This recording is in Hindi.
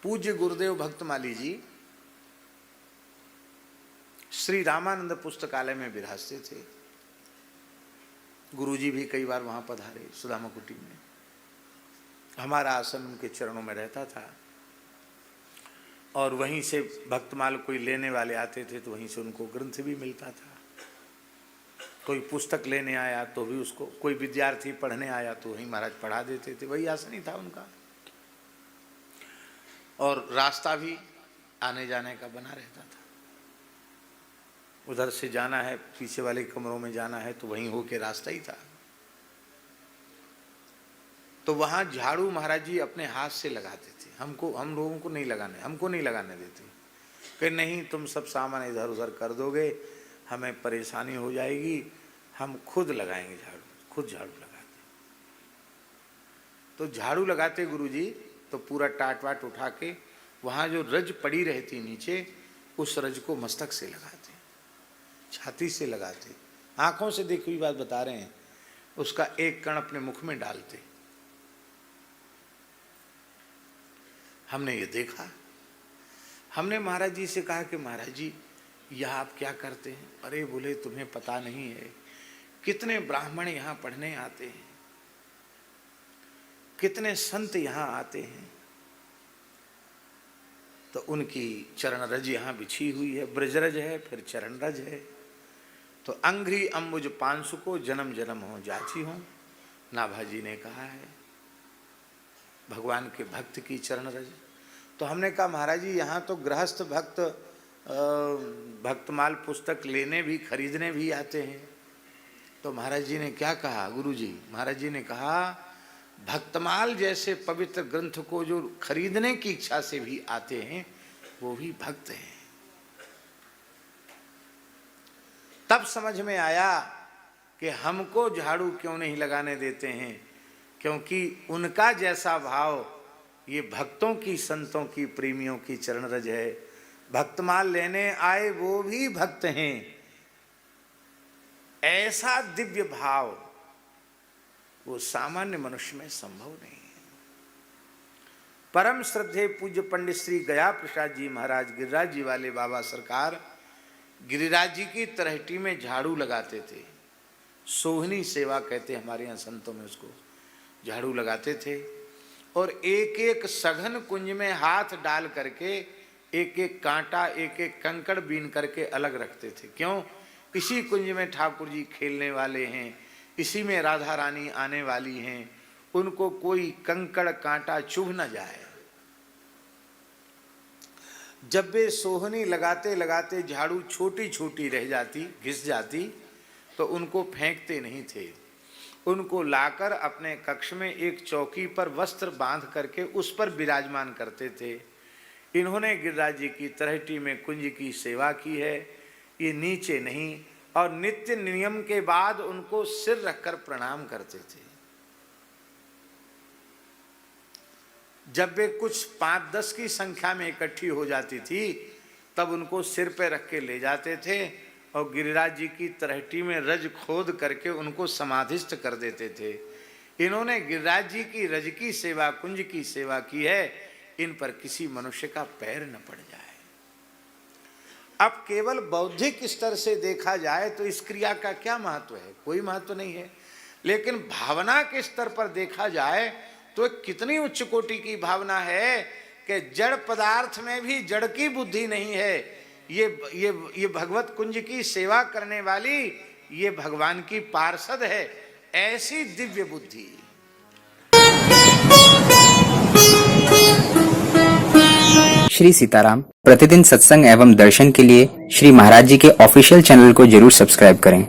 पूज्य गुरुदेव भक्तमाली जी श्री रामानंद पुस्तकालय में विराजते थे। गुरुजी भी कई बार वहां पधारे सुदामा कुटी में। हमारा आसन उनके चरणों में रहता था और वहीं से भक्तमाल कोई लेने वाले आते थे तो वहीं से उनको ग्रंथ भी मिलता था। कोई पुस्तक लेने आया तो भी उसको, कोई विद्यार्थी पढ़ने आया तो वहीं महाराज पढ़ा देते थे, वही आसन ही था उनका। और रास्ता भी आने जाने का बना रहता था। उधर से जाना है, पीछे वाले कमरों में जाना है तो वहीं होके रास्ता ही था। तो वहां झाड़ू महाराज जी अपने हाथ से लगाते थे। हम लोगों को नहीं लगाने, हमको नहीं लगाने देते कि नहीं तुम सब सामान इधर उधर कर दोगे, हमें परेशानी हो जाएगी, हम खुद लगाएंगे झाड़ू। खुद झाड़ू लगाते। तो झाड़ू लगाते गुरुजी तो पूरा टाट वाट उठा के वहां जो रज पड़ी रहती नीचे, उस रज को मस्तक से लगाते, छाती से लगाते, आंखों से देखी हुई बात बता रहे हैं। उसका एक कण अपने मुख में डालते। हमने ये देखा। हमने महाराज जी से कहा कि महाराज जी यह आप क्या करते हैं? अरे बोले तुम्हें पता नहीं है कितने ब्राह्मण यहाँ पढ़ने आते हैं, कितने संत यहाँ आते हैं। तो उनकी चरण रज यहाँ बिछी हुई है, ब्रजरज है, फिर चरण रज है। तो अंघ्रि अंबुज पांसु को जन्म जन्म हो जाची हो, नाभाजी ने कहा है भगवान के भक्त की चरण रज। तो हमने कहा महाराज जी यहाँ तो गृहस्थ भक्त भक्तमाल पुस्तक लेने भी खरीदने भी आते हैं। तो महाराज जी ने क्या कहा? गुरुजी महाराज जी ने कहा भक्तमाल जैसे पवित्र ग्रंथ को जो खरीदने की इच्छा से भी आते हैं वो भी भक्त हैं। तब समझ में आया कि हमको झाड़ू क्यों नहीं लगाने देते हैं, क्योंकि उनका जैसा भाव ये भक्तों की, संतों की, प्रेमियों की चरण रज है। भक्तमाल लेने आए वो भी भक्त हैं। ऐसा दिव्य भाव वो सामान्य मनुष्य में संभव नहीं है। परम श्रद्धेय पूज्य पंडित श्री गया प्रसाद जी महाराज गिरिराज जी वाले बाबा सरकार गिरिराज जी की तरहटी में झाड़ू लगाते थे। सोहनी सेवा कहते हमारे यहाँ संतों में उसको। झाड़ू लगाते थे और एक एक सघन कुंज में हाथ डाल करके एक एक कांटा, एक एक कंकड़ बीन करके अलग रखते थे। क्यों? इसी कुंज में ठाकुर जी खेलने वाले हैं, इसी में राधा रानी आने वाली हैं, उनको कोई कंकड़ कांटा चुभ न जाए। जब वे सोहनी लगाते लगाते झाड़ू छोटी छोटी रह जाती, घिस जाती, तो उनको फेंकते नहीं थे। उनको लाकर अपने कक्ष में एक चौकी पर वस्त्र बांध करके उस पर विराजमान करते थे। इन्होंने गिरिराज जी की तरहटी में कुंज की सेवा की है, ये नीचे नहीं। और नित्य नियम के बाद उनको सिर रखकर प्रणाम करते थे। जब वे कुछ 5-10 की संख्या में इकट्ठी हो जाती थी तब उनको सिर पे रख के ले जाते थे और गिरिराज जी की तरहटी में रज खोद करके उनको समाधिस्थ कर देते थे। इन्होंने गिरिराज जी की रज की सेवा, कुंज की सेवा की है। इन पर किसी मनुष्य का पैर न पड़ जाए। अब केवल बौद्धिक स्तर से देखा जाए तो इस क्रिया का क्या महत्व है? कोई महत्व नहीं है। लेकिन भावना के स्तर पर देखा जाए तो कितनी उच्च कोटि की भावना है कि जड़ पदार्थ में भी जड़ की बुद्धि नहीं है। ये भगवत कुंज की सेवा करने वाली ये भगवान की पार्षद है। ऐसी दिव्य बुद्धि। श्री सीताराम प्रतिदिन सत्संग एवं दर्शन के लिए श्री महाराज जी के ऑफिशियल चैनल को जरूर सब्सक्राइब करें।